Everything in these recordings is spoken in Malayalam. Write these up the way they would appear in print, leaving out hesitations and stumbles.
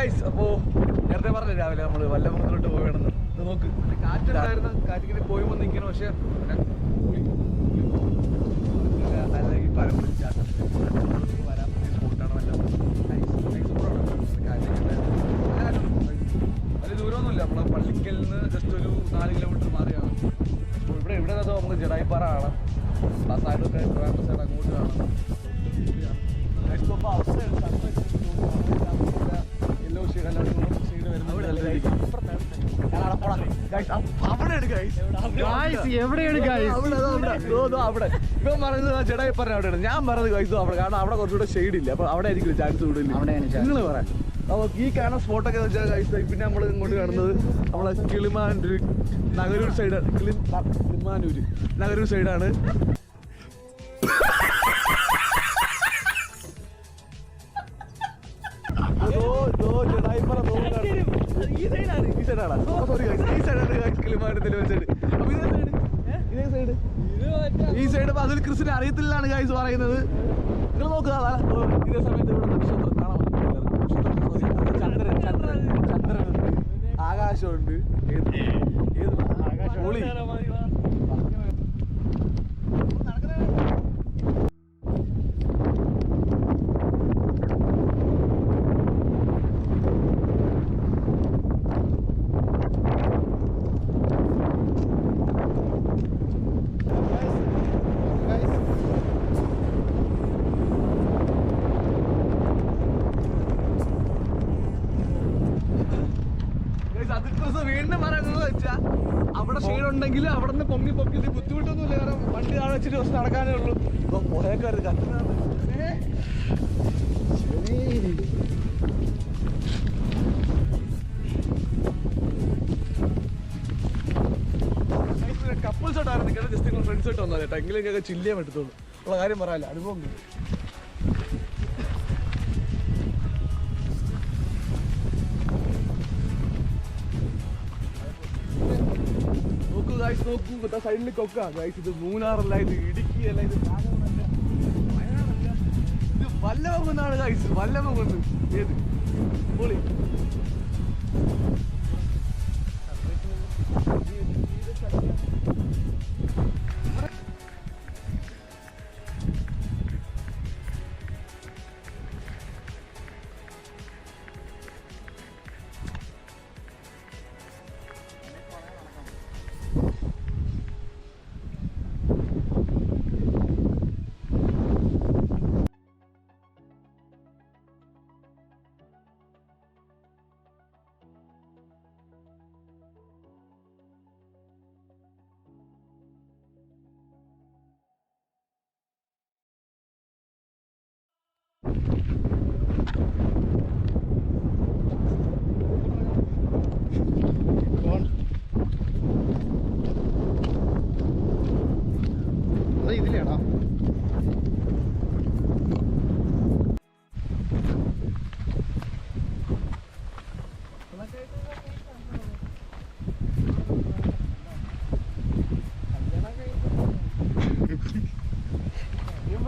ഗൈസ്, അപ്പോൾ നേരത്തെ പറഞ്ഞു രാവിലെ നമ്മൾ വല്ലമുഖത്തോട്ട് പോകണമെന്ന്. ഇത് നോക്ക്, കാറ്റുണ്ടായിരുന്നു, കാറ്റിങ്ങനെ പോയുമ്പോൾ നിൽക്കണം. പക്ഷെ അല്ലെങ്കിൽ പരമ്പര ചാട്ടം വരാൻ പറ്റിയ സ്പോട്ടാണ് വലിയ ദൂരമൊന്നുമില്ല. നമ്മളെ പള്ളിക്കൽ നിന്ന് ജസ്റ്റ് ഒരു 4 കിലോമീറ്റർ മാറിയാണ്. ഇവിടെ നമുക്ക് ജഡായിപ്പാറ കാണാം. ആ സൈഡൊക്കെ ട്രിവാൻഡ്രം സൈഡ് അങ്ങോട്ട് കാണാം. ഇപ്പം പറയുന്നത് ജഡായിപ്പാറ അവിടെയാണ്. ഞാൻ പറഞ്ഞത് കഴിച്ചു അവിടെ, കാരണം അവിടെ കുറച്ചുകൂടെ ഷെയ്ഡ് ഇല്ല. അപ്പൊ അവിടെ ആയിരിക്കും ചാൻസ് കൂടുതൽ. നിങ്ങൾ പറയാം. അപ്പോൾ ഈ കാണുന്ന സ്പോട്ടൊക്കെ വെച്ചാൽ കഴിച്ചു. പിന്നെ നമ്മൾ ഇങ്ങോട്ട് കാണുന്നത് നമ്മളെ കിളിമാനൂർ നഗരൂർ സൈഡ്. കിളിമാനൂർ നഗരൂർ സൈഡാണ്. ഈ സൈഡ് അതിൽ ക്രിസ്റ്റിനെ അറിയത്തില്ലാണ് ഗൈസ് പറയുന്നത്. നിങ്ങൾ നോക്കുക, ഇതേ സമയത്ത് ഇവിടെ നക്ഷത്രം കാണാൻ ചന്ദ്രനുണ്ട്, ആകാശമുണ്ട്. പൊളി. വീണ്ടും പറയുന്നത് വെച്ചാൽ അവിടെ ഷെയ്ഡ് ഉണ്ടെങ്കിൽ അവിടെ നിന്ന് പൊങ്ങി ബുദ്ധിമുട്ടൊന്നുമില്ല. കാരണം വണ്ടി താഴെ വെച്ചിട്ട് ദിവസം നടക്കാനേ ഉള്ളൂ. ഇപ്പൊ പോയേക്കാര് കത്തുന്നത് കപ്പിൾസ് ആയിട്ടായിരുന്നു നിൽക്കുന്നത്. ജസ്റ്റ് നിങ്ങൾ ഫ്രണ്ട്സ് ആയിട്ട് വന്നാൽ കേട്ടോ, എങ്കിലും ഞങ്ങൾക്ക് ചില്ല് ചെയ്യാൻ പറ്റത്തുള്ളൂ. ഉള്ള കാര്യം പറയാല്ല, അനുഭവം കിട്ടും. നോക്കൂ, സൈഡിൽ കൊക്ക ഗൈസ്. ഇത് മൂന്നാറല്ല, ഇത് ഇടുക്കിയല്ല, ഇത് വയനാടല്ല, ഇത് വല്ലമകുന്നാണ് ഗൈസ്. വല്ലമകുന്ന് ഏത് പൊളി. ഇതിലേടാ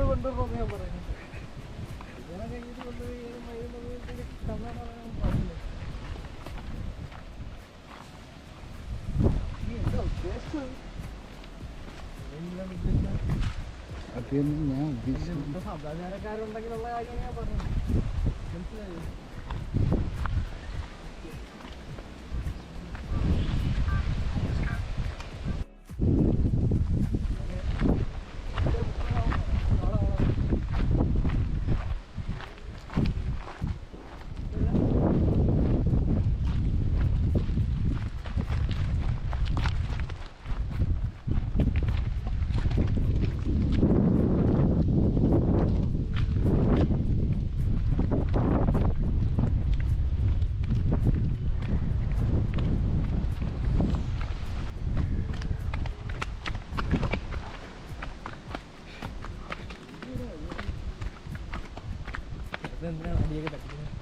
കൊണ്ടുവരുന്നു ഞാൻ പറയുന്നത്. ഇങ്ങനെ കഴിഞ്ഞിട്ട് കൊണ്ടുപോയി ഞാൻ ഉദ്ദേശിച്ചത് സാധാരണക്കാരുണ്ടെങ്കിലുള്ള കാര്യം ഞാൻ പറഞ്ഞു. മനസ്സിലായോ? എന്തിനാണ് വണ്ടിയൊക്കെ തട്ടിക്കുന്നത്?